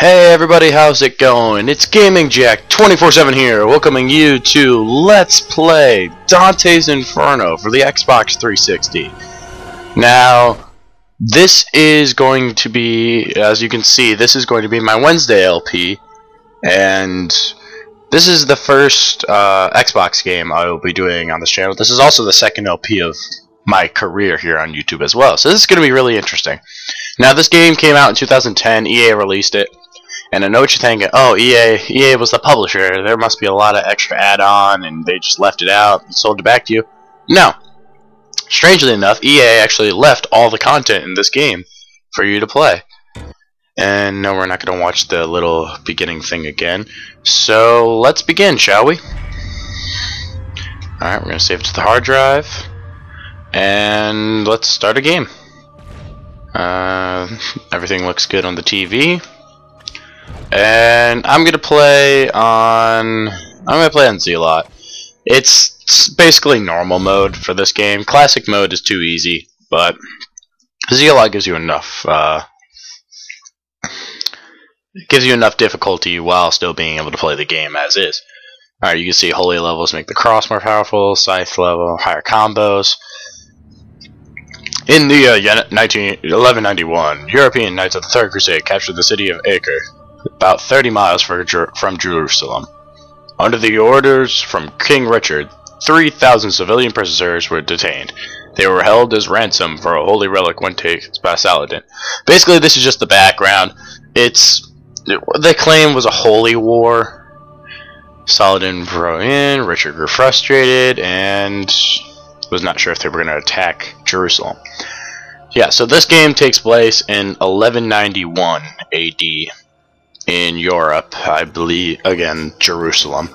Hey everybody, how's it going? It's Gaming Jack 24/7 here, welcoming you to Let's Play Dante's Inferno for the Xbox 360. Now, this is going to be, as you can see, this is going to be my Wednesday LP, and this is the first Xbox game I will be doing on this channel. This is also the second LP of my career here on YouTube as well, so this is going to be really interesting. Now, this game came out in 2010, EA released it. And I know what you're thinking, oh, EA was the publisher, there must be a lot of extra add-on, and they just left it out and sold it back to you. No. Strangely enough, EA actually left all the content in this game for you to play. And no, we're not going to watch the little beginning thing again. So, let's begin, shall we? Alright, we're going to save it to the hard drive. And let's start a game. Everything looks good on the TV. And I'm gonna play on Zealot. It's basically normal mode for this game. Classic mode is too easy, but Zealot gives you enough difficulty while still being able to play the game as is. Alright, you can see holy levels make the cross more powerful, scythe level, higher combos. In the 1191, European Knights of the Third Crusade captured the city of Acre, about 30 miles from Jerusalem. Under the orders from King Richard, 3,000 civilian prisoners were detained. They were held as ransom for a holy relic when taken by Saladin. Basically, this is just the background. They claim was a holy war. Saladin broke in, Richard grew frustrated, and was not sure if they were going to attack Jerusalem. Yeah, so this game takes place in 1191 AD. In Europe, I believe, again, Jerusalem,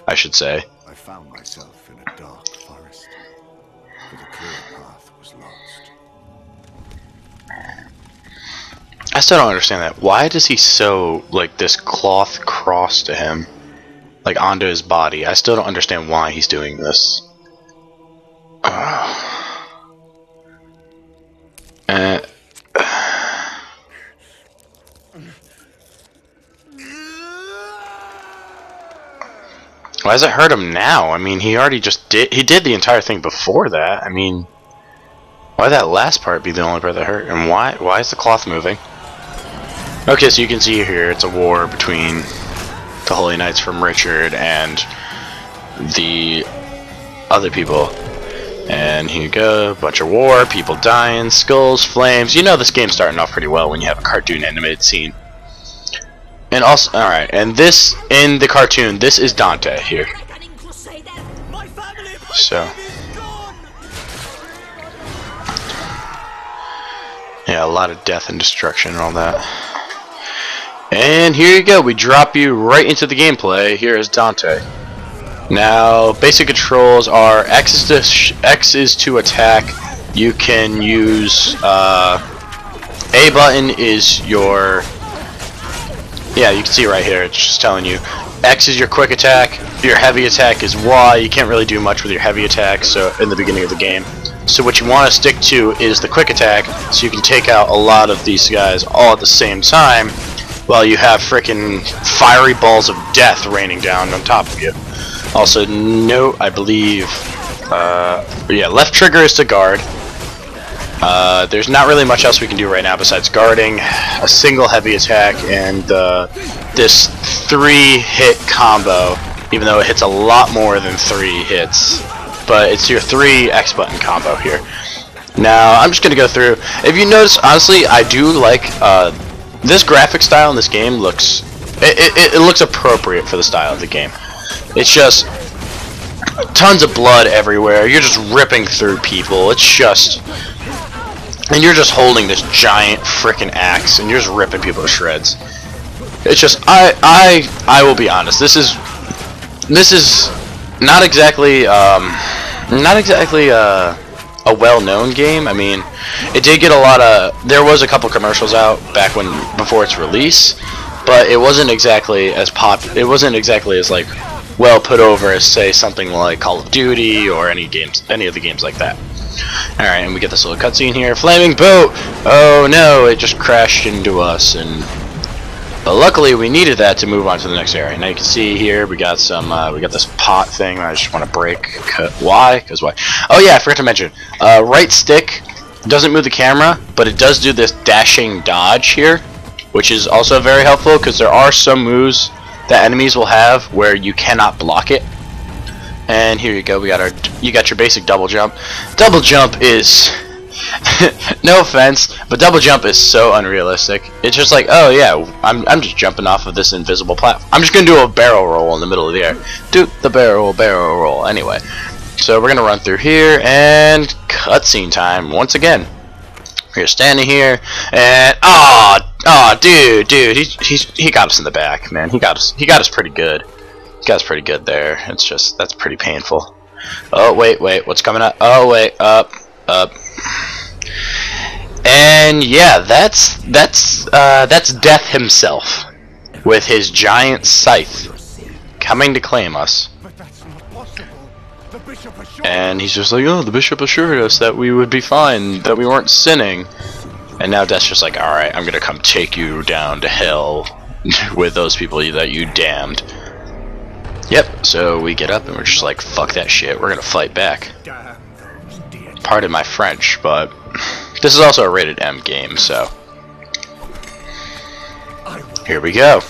I should say. I found myself in a dark forest, but a clear path was lost. I still don't understand that. Why does he sew, like, this cloth cross to him, like, onto his body? I still don't understand why he's doing this. Why does it hurt him now? I mean, he already just did the entire thing before that. I mean, why that last part be the only part that hurt? And why is the cloth moving? Okay, so you can see here it's a war between the Holy Knights from Richard and the other people. And here you go, bunch of war, people dying, skulls, flames. You know this game's starting off pretty well when you have a cartoon animated scene. And also, alright, and this, in the cartoon, this is Dante here. So, yeah, a lot of death and destruction and all that. And here you go, we drop you right into the gameplay. Here is Dante. Now, basic controls are X is to attack. You can use, A button is your... Yeah, you can see right here, it's just telling you. X is your quick attack, your heavy attack is Y. You can't really do much with your heavy attack so in the beginning of the game. So what you want to stick to is the quick attack, so you can take out a lot of these guys all at the same time, while you have frickin' fiery balls of death raining down on top of you. Also, note, I believe, yeah, left trigger is to guard. There's not really much else we can do right now besides guarding, a single heavy attack, and this 3-hit combo, even though it hits a lot more than 3 hits. But it's your 3 X button combo here. Now, I'm just going to go through. If you notice, honestly, I do like this graphic style in this game looks... It looks appropriate for the style of the game. It's just tons of blood everywhere. You're just ripping through people. It's just... And you're just holding this giant frickin' axe, and you're just ripping people to shreds. It's just, I will be honest. This is not exactly a well-known game. I mean, it did get a lot of. There was a couple commercials out back before its release, but it wasn't exactly as It wasn't exactly as like well put over as say something like Call of Duty or any of the games like that. Alright, and we get this little cutscene here. Flaming boat! Oh no, it just crashed into us, and But luckily we needed that to move on to the next area. Now you can see here we got some we got this pot thing that I just want to break. Why? Because why? Oh yeah, I forgot to mention. Right stick doesn't move the camera, but it does do this dashing dodge here, which is also very helpful because there are some moves that enemies will have where you cannot block it. And here you go. You got your basic double jump. Double jump is no offense, but double jump is so unrealistic. It's just like, oh yeah, I'm just jumping off of this invisible platform. I'm just gonna do a barrel roll in the middle of the air. Do the barrel roll. Anyway, so we're gonna run through here and cutscene time once again. We're standing here and dude, he got us in the back, man. He got us pretty good. He got us pretty good there. It's just that's pretty painful. Oh wait, what's coming up? Oh wait, up. And yeah, that's Death himself with his giant scythe coming to claim us. And he's just like, oh, the bishop assured us that we would be fine, that we weren't sinning. And now Death's just like, alright, I'm gonna come take you down to hell with those people that you damned. Yep, so we get up and we're just like, fuck that shit, we're gonna fight back. Pardon my French, but this is also a rated M game, so here we go.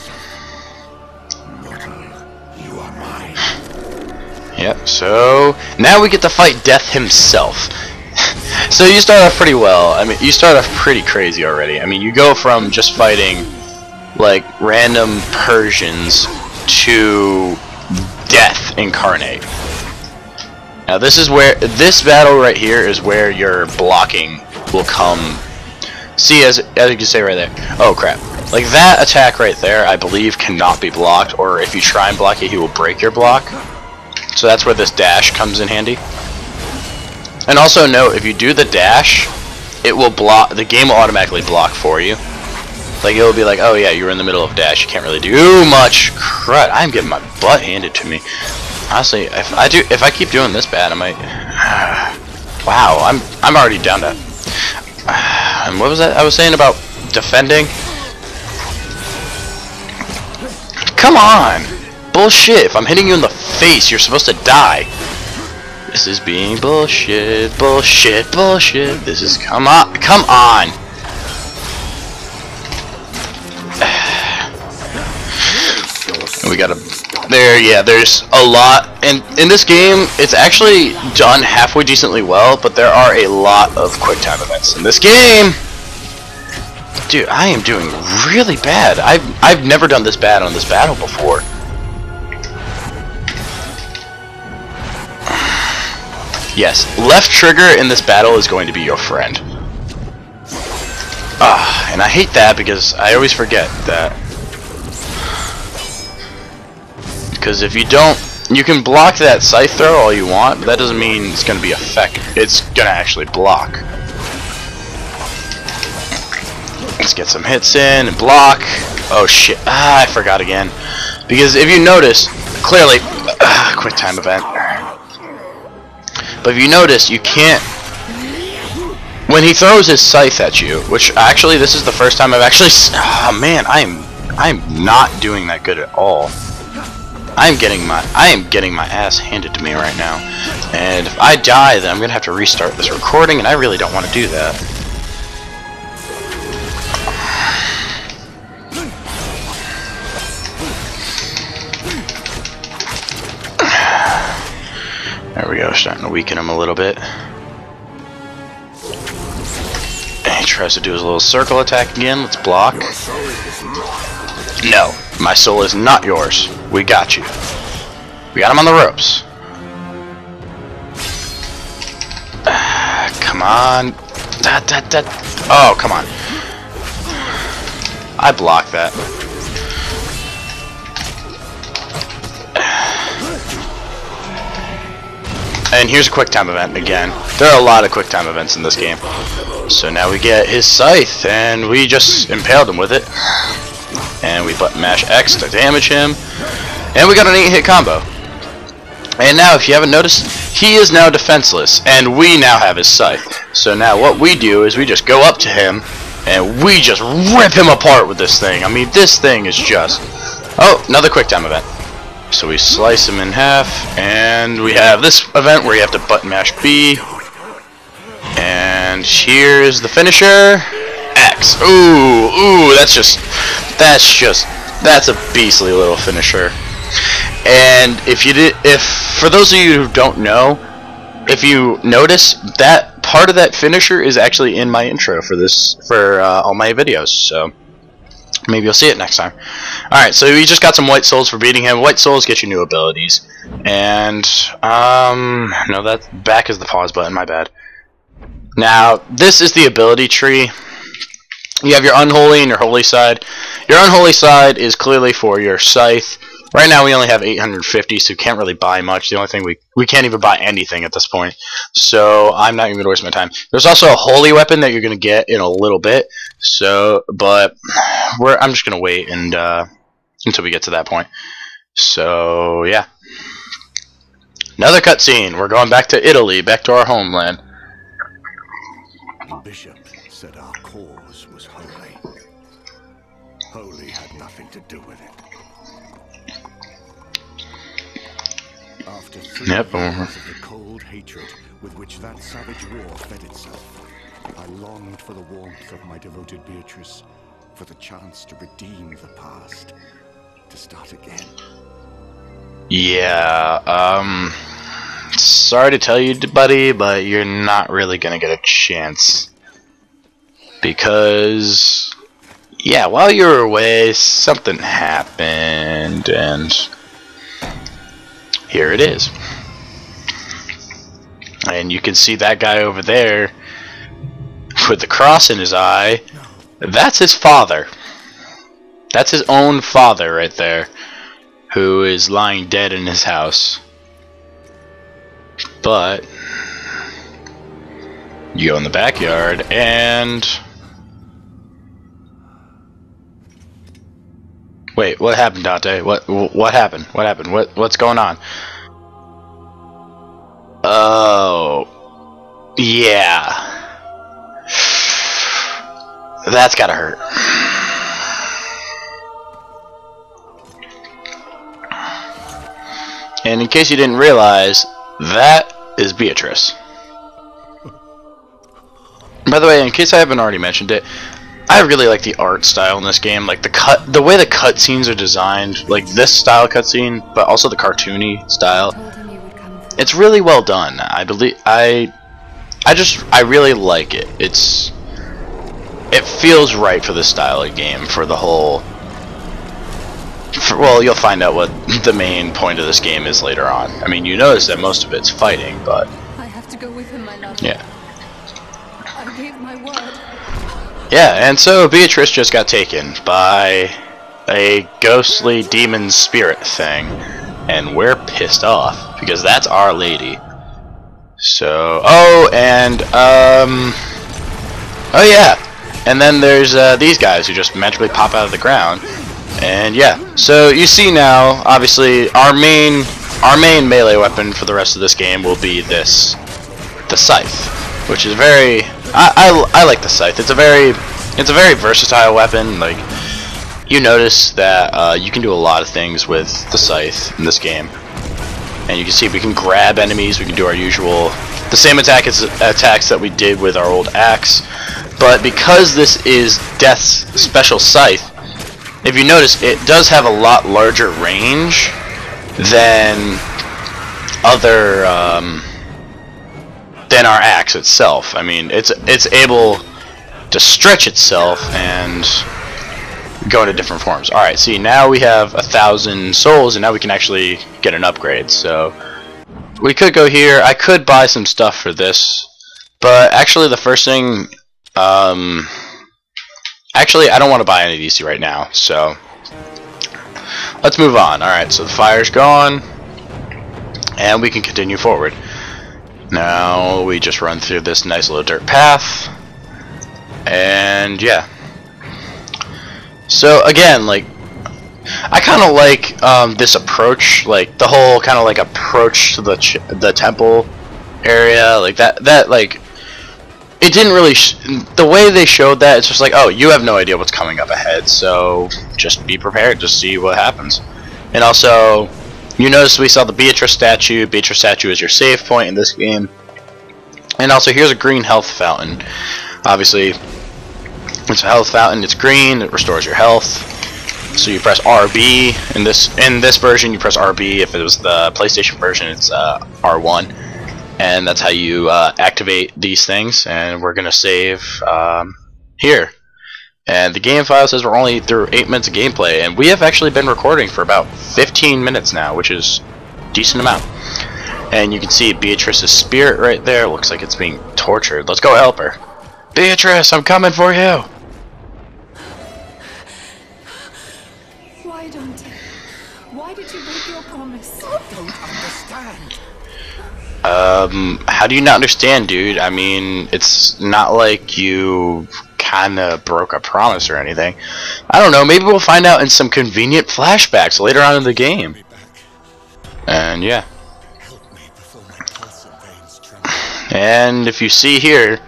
Yep, so now we get to fight Death himself. So you start off pretty well. I mean, you start off pretty crazy already. I mean, you go from just fighting like random Persians to Death incarnate. Now this is where this battle right here is where your blocking will come. See, as you can say right there. Oh crap! Like that attack right there, I believe cannot be blocked, or if you try and block it, he will break your block. So that's where this dash comes in handy. And also note, if you do the dash, it will block. The game will automatically block for you. Like it will be like, oh yeah, you're in the middle of dash, you can't really do much. Crud! I'm getting my butt handed to me. Honestly, if I keep doing this bad, I might. Wow, I'm already down to. And what was that I was saying about defending? Come on, bullshit! If I'm hitting you in the face, you're supposed to die. This is being bullshit, bullshit, bullshit. This is come on. We gotta. There, yeah, there's a lot, and in this game, it's actually done halfway decently well, but there are a lot of quick time events in this game. Dude, I am doing really bad. I've never done this bad on this battle before. Yes, left trigger in this battle is going to be your friend. And I hate that because I always forget that. Because if you don't, you can block that scythe throw all you want, but that doesn't mean it's going to be effective. It's going to actually block. Let's get some hits in and block. Oh shit, I forgot again. Because if you notice, clearly, quick time event. But if you notice, you can't, when he throws his scythe at you, which actually this is the first time I've actually, oh man, I'm not doing that good at all. I am getting my ass handed to me right now, and if I die, then I'm gonna have to restart this recording, and I really don't want to do that. There we go, starting to weaken him a little bit. And he tries to do his little circle attack again. Let's block. No, my soul is not yours. We got you. We got him on the ropes. Come on. Oh, come on. I blocked that. And here's a quick time event again. There are a lot of quick time events in this game. So now we get his scythe, and we just impaled him with it. And we button mash X to damage him. And we got an 8-hit combo. And now, if you haven't noticed, he is now defenseless, and we now have his scythe. So now what we do is we just go up to him, and we just rip him apart with this thing. I mean, this thing is just... Oh, another quick time event. So we slice him in half, and we have this event where you have to button mash B. And here's the finisher. X. Ooh, that's a beastly little finisher. And if for those of you who don't know, if you notice, that part of that finisher is actually in my intro for all my videos. So maybe you'll see it next time. Alright, so we just got some white souls for beating him. White souls get you new abilities. And no, that back is the pause button, my bad. Now, this is the ability tree. You have your unholy and your holy side. Your unholy side is clearly for your scythe. Right now we only have 850, so we can't really buy much. The only thing we can't even buy anything at this point. So I'm not even going to waste my time. There's also a holy weapon that you're going to get in a little bit. So, but I'm just going to wait and until we get to that point. So yeah, another cutscene. We're going back to Italy, back to our homeland. The bishop said our cause was holy. Holy had nothing to do with it. After 3 years of the cold hatred with which that savage war fed itself, I longed for the warmth of my devoted Beatrice, for the chance to redeem the past, to start again. Yeah, sorry to tell you, buddy, but you're not really gonna get a chance. Because, yeah, while you were away, something happened, and here it is. And you can see that guy over there with the cross in his eye. That's his father. That's his own father right there, who is lying dead in his house. But you go in the backyard and... Wait, what happened, Dante? What happened? What happened? What's going on? Oh, yeah. That's gotta hurt. And in case you didn't realize, that is Beatrice. By the way, in case I haven't already mentioned it, I really like the art style in this game. Like the way the cutscenes are designed, like this style cutscene, but also the cartoony style. It's really well done. I really like it. It feels right for this style of game, for the whole. Well, you'll find out what the main point of this game is later on. I mean, you notice that most of it's fighting, but I have to go with him, my love. yeah. I gave my word. Yeah, and so Beatrice just got taken by a ghostly demon spirit thing, and we're pissed off because that's our lady. So, oh yeah, and then there's these guys who just magically pop out of the ground, and yeah. So you see now, obviously, our main melee weapon for the rest of this game will be the scythe, which is very. I like the scythe. It's a very versatile weapon. Like, you notice that you can do a lot of things with the scythe in this game, and you can see we can grab enemies. We can do our the same attacks that we did with our old axe. But because this is Death's special scythe, if you notice, it does have a lot larger range than other. Than our axe itself. I mean, it's able to stretch itself and go into different forms. Alright, see, now we have 1,000 souls, and now we can actually get an upgrade. So we could go here. I could buy some stuff for this, but actually the first thing, actually I don't want to buy any of these right now, so let's move on. Alright, so the fire's gone, and we can continue forward. Now we just run through this nice little dirt path, and yeah. So again, like, I kind of like this approach, like the whole kind of like approach to the temple area, like that like it didn't really the way they showed that, it's just like, oh, you have no idea what's coming up ahead, so just be prepared to see what happens. And also, you notice we saw the Beatrice statue. Beatrice statue is your save point in this game. And also, here's a green health fountain. Obviously, it's a health fountain. It's green. It restores your health. So you press RB. In this version, you press RB. If it was the PlayStation version, it's R1. And that's how you activate these things. And we're gonna save here. And the game file says we're only through 8 minutes of gameplay, and we have actually been recording for about 15 minutes now, which is a decent amount. And you can see Beatrice's spirit right there. Looks like it's being tortured. Let's go help her. Beatrice, I'm coming for you. Why, Dante? Why did you break your promise? I don't understand. How do you not understand, dude? I mean, it's not like you kinda broke a promise or anything. I don't know, maybe we'll find out in some convenient flashbacks later on in the game. And yeah. And if you see here,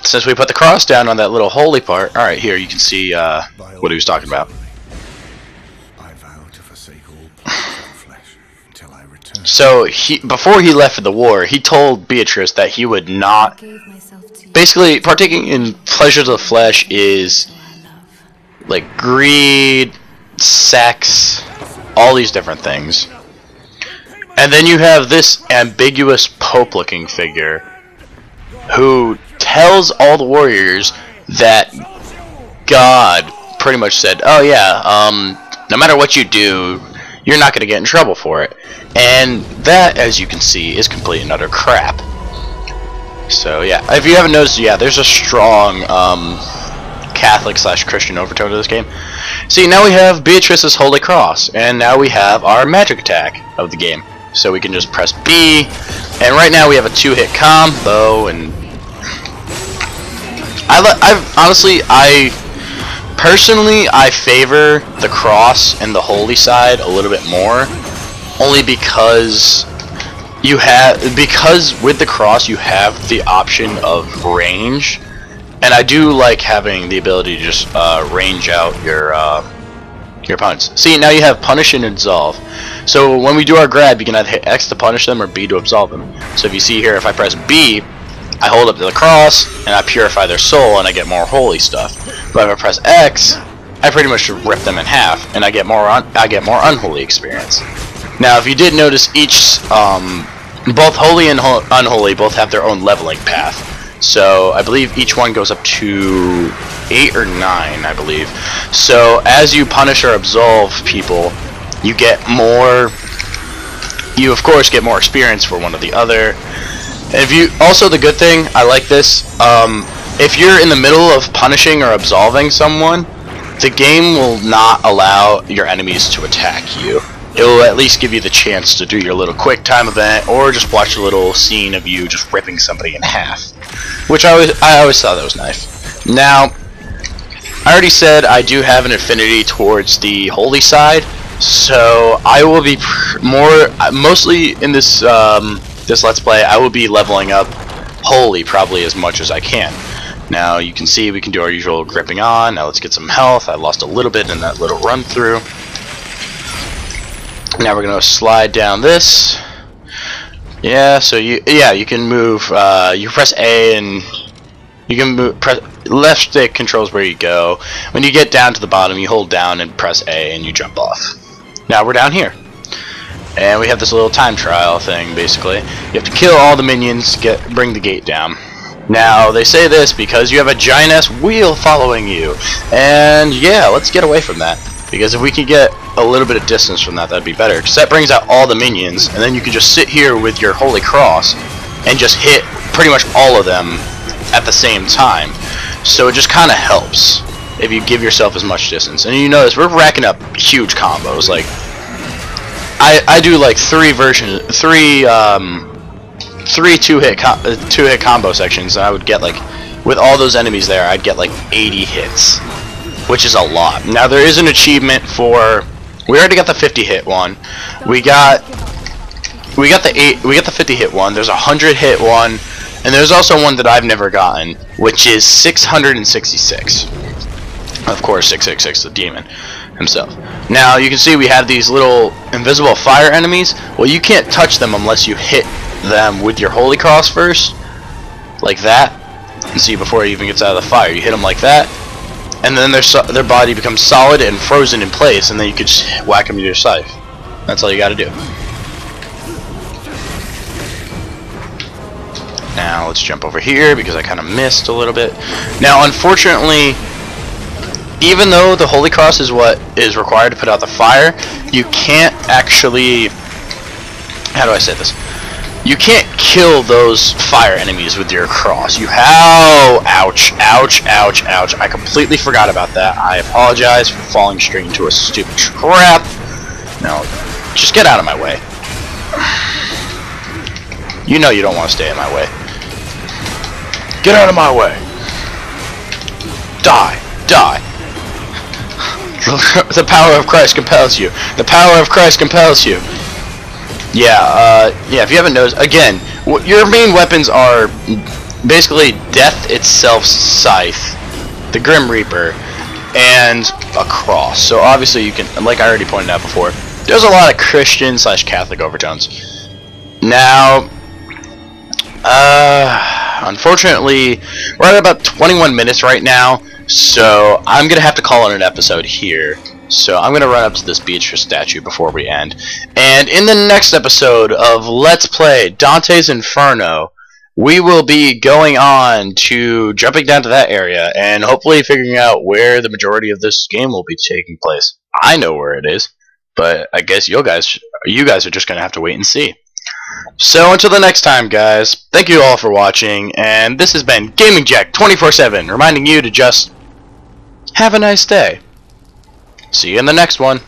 since we put the cross down on that little holy part, alright, here you can see what he was talking about. I vow to forsake all pleasures of the flesh until I return. So before he left for the war, he told Beatrice that he would not. Basically, partaking in pleasures of the flesh is like greed, sex, all these different things. And then you have this ambiguous Pope-looking figure who tells all the warriors that God pretty much said, oh yeah, no matter what you do, you're not going to get in trouble for it. And that, as you can see, is complete and utter crap. So yeah, if you haven't noticed, yeah, there's a strong Catholic/Christian overtone to this game. See, now we have Beatrice's Holy Cross, and now we have our magic attack of the game. So we can just press B, and right now we have a 2-hit combo, and personally, I favor the cross and the holy side a little bit more, only because with the cross you have the option of range, and I do like having the ability to just range out your opponents. See, now you have punish and absolve. So when we do our grab, you can either hit X to punish them or B to absolve them. So if you see here, if I press B, I hold up to the cross and I purify their soul and I get more holy stuff. But if I press X, I pretty much rip them in half and I get more unholy experience. Now, if you did notice, each both holy and unholy both have their own leveling path. So I believe each one goes up to 8 or 9, I believe. So as you punish or absolve people, you get more. You of course get more experience for one or the other. If you also, the good thing, I like this. If you're in the middle of punishing or absolving someone, the game will not allow your enemies to attack you. It will at least give you the chance to do your little quick time event, or just watch a little scene of you just ripping somebody in half, which I always thought that was nice. Now, I already said I do have an affinity towards the holy side, so I will be mostly in this this Let's Play, I will be leveling up holy probably as much as I can. Now you can see we can do our usual gripping on. Now let's get some health. I lost a little bit in that little run through. Now we're gonna slide down this. Yeah, so you can move. You press A and you can move. Press left stick controls where you go. When you get down to the bottom, you hold down and press A and you jump off. Now we're down here, and we have this little time trial thing. Basically, you have to kill all the minions, bring the gate down. Now they say this because you have a giant-ass wheel following you, and yeah, let's get away from that. Because if we could get a little bit of distance from that, that'd be better. Because that brings out all the minions, and then you can just sit here with your holy cross and just hit pretty much all of them at the same time. So it just kind of helps if you give yourself as much distance. And you notice we're racking up huge combos. Like I do like three two-hit combo sections, and I would get like, with all those enemies there, I'd get like 80 hits. Which is a lot. Now there is an achievement for. We already got the 50-hit one. We got the 50-hit one. There's a 100-hit one, And there's also one that I've never gotten, which is 666. Of course, 666, the demon himself. Now, you can see we have these little invisible fire enemies. Well, you can't touch them unless you hit them with your Holy Cross first. Like that. And see, before it even gets out of the fire, you hit them like that. And then their body becomes solid and frozen in place, and then you could just whack them with your scythe. That's all you gotta do. Now let's jump over here because I kind of missed a little bit. Now unfortunately, even though the Holy Cross is what is required to put out the fire, you can't actually, how do I say this? You can't kill those fire enemies with your cross. You have, ouch, ouch, ouch, ouch. I completely forgot about that. I apologize for falling straight into a stupid trap. Now, just get out of my way. You know you don't want to stay in my way. Get out of my way. Die. Die. The power of Christ compels you. The power of Christ compels you. Yeah, if you haven't noticed, again, your main weapons are basically Death itself's scythe, the Grim Reaper, and a cross. So obviously you can, like I already pointed out before, there's a lot of Christian / Catholic overtones. Now, unfortunately, we're at about 21 minutes right now, so I'm gonna have to call it an episode here. So I'm gonna run up to this Beatrice statue before we end. And in the next episode of Let's Play Dante's Inferno, we will be going on to jumping down to that area and hopefully figuring out where the majority of this game will be taking place. I know where it is, but I guess you guys are just gonna have to wait and see. So until the next time, guys, thank you all for watching, and this has been Gaming Jack 24/7, reminding you to just have a nice day. See you in the next one.